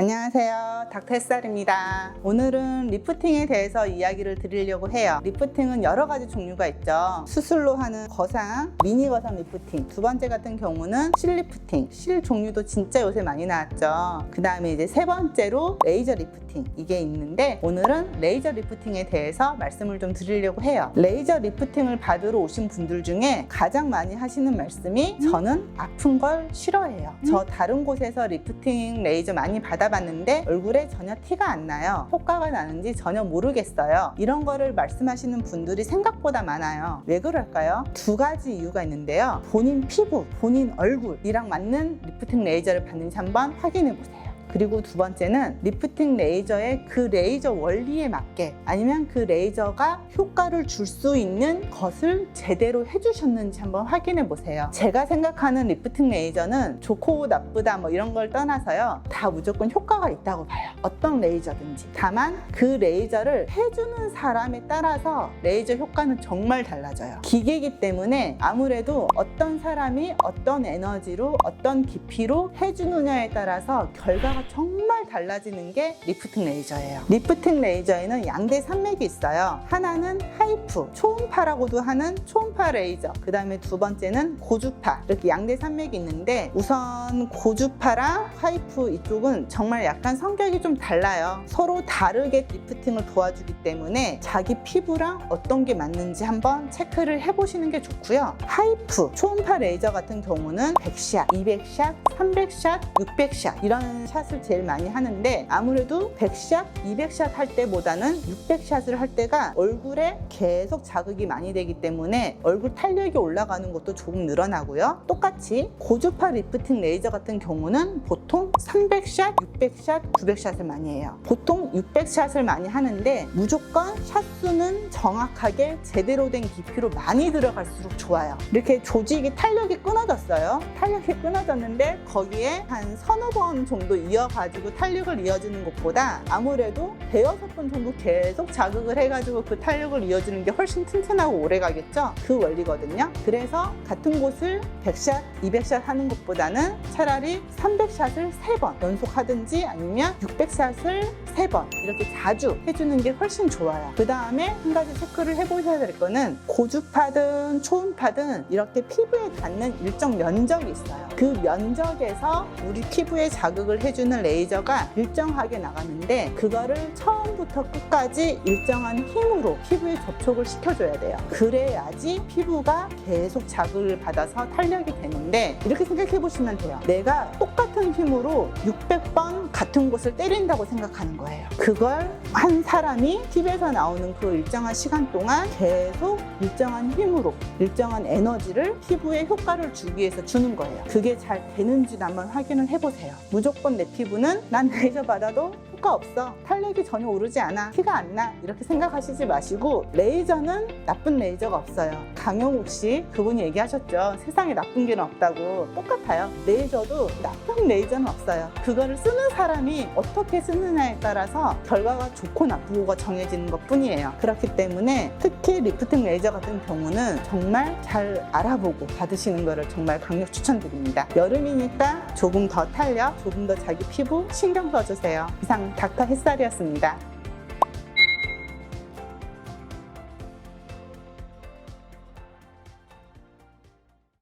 안녕하세요, 닥터 햇살입니다. 오늘은 리프팅에 대해서 이야기를 드리려고 해요. 리프팅은 여러 가지 종류가 있죠. 수술로 하는 거상, 미니 거상 리프팅. 두 번째 같은 경우는 실 리프팅. 실 종류도 진짜 요새 많이 나왔죠. 그 다음에 이제 세 번째로 레이저 리프팅. 이게 있는데 오늘은 레이저 리프팅에 대해서 말씀을 좀 드리려고 해요. 레이저 리프팅을 받으러 오신 분들 중에 가장 많이 하시는 말씀이 저는 아픈 걸 싫어해요. 저 다른 곳에서 리프팅 레이저 많이 받아봤는데 얼굴에 전혀 티가 안 나요. 효과가 나는지 전혀 모르겠어요. 이런 거를 말씀하시는 분들이 생각보다 많아요. 왜 그럴까요? 두 가지 이유가 있는데요. 본인 피부, 본인 얼굴이랑 맞는 리프팅 레이저를 받는지 한번 확인해 보세요. 그리고 두 번째는 리프팅 레이저의 그 레이저 원리에 맞게 아니면 그 레이저가 효과를 줄 수 있는 것을 제대로 해주셨는지 한번 확인해 보세요. 제가 생각하는 리프팅 레이저는 좋고 나쁘다 뭐 이런 걸 떠나서요, 다 무조건 효과가 있다고 봐요. 어떤 레이저든지. 다만 그 레이저를 해주는 사람에 따라서 레이저 효과는 정말 달라져요. 기계이기 때문에 아무래도 어떤 사람이 어떤 에너지로 어떤 깊이로 해주느냐에 따라서 결과가 정말 달라지는 게 리프팅 레이저예요. 리프팅 레이저에는 양대 산맥이 있어요. 하나는 하이프, 초음파라고도 하는 초음파 레이저. 그 다음에 두 번째는 고주파. 이렇게 양대 산맥이 있는데 우선 고주파랑 하이프 이쪽은 정말 약간 성격이 좀 달라요. 서로 다르게 리프팅을 도와주기 때문에 자기 피부랑 어떤 게 맞는지 한번 체크를 해보시는 게 좋고요. 하이프, 초음파 레이저 같은 경우는 100샷, 200샷, 300샷, 600샷 이런 샷을 제일 많이 하는데 아무래도 100샷, 200샷 할 때보다는 600샷을 할 때가 얼굴에 계속 자극이 많이 되기 때문에 얼굴 탄력이 올라가는 것도 조금 늘어나고요. 똑같이 고주파 리프팅 레이저 같은 경우는 보통 300샷, 600샷, 900샷을 많이 해요. 보통 600샷을 많이 하는데 무조건 샷수는 정확하게 제대로 된 깊이로 많이 들어갈수록 좋아요. 이렇게 조직이 탄력이 끊어졌어요. 탄력이 끊어졌는데 거기에 한 서너 번 정도 이어가지고 탄력을 이어주는 것보다 아무래도 대여섯 번 정도 계속 자극을 해가지고 그 탄력을 이어주는 게 훨씬 튼튼하고 오래 가겠죠? 그 원리거든요. 그래서 같은 곳을 100샷, 200샷 하는 것보다는 차라리 300샷을 3번 연속하든지 아니면 600샷을 3번 이렇게 자주 해주는 게 훨씬 좋아요. 그 다음에 한 가지 체크를 해보셔야 될 거는 고주파든 초음파든 이렇게 피부에 닿는 일정 면적이 있어요. 그 면적에서 우리 피부에 자극을 해주는 레이저가 일정하게 나가는데 그거를 처음부터 끝까지 일정한 힘으로 피부에 접촉을 시켜줘야 돼요. 그래야지 피부가 계속 자극을 받아서 탄력이 되는데 이렇게 생각해 보시면 돼요. 내가 똑같은 힘으로 600번 같은 곳을 때린다고 생각하는 거예요. 그걸 한 사람이 TV에서 나오는 그 일정한 시간 동안 계속 일정한 힘으로 일정한 에너지를 피부에 효과를 주기 위해서 주는 거예요. 그게 잘 되는지도 한번 확인을 해보세요. 무조건 내 피부는 난 레이저 받아도 효과 없어, 탄력이 전혀 오르지 않아, 티가 안 나 이렇게 생각하시지 마시고 레이저는 나쁜 레이저가 없어요. 강용욱 씨 그분이 얘기하셨죠. 세상에 나쁜 게 없다고. 똑같아요. 레이저도 나쁜 레이저는 없어요. 그거를 쓰는 사람이 어떻게 쓰느냐에 따라서 결과가 좋고 나쁘고가 정해지는 것 뿐이에요. 그렇기 때문에 특히 리프팅 레이저 같은 경우는 정말 잘 알아보고 받으시는 거를 정말 강력 추천드립니다. 여름이니까 조금 더 탄력, 조금 더 자기 피부 신경 써주세요. 이상 닥터 햇살이었습니다.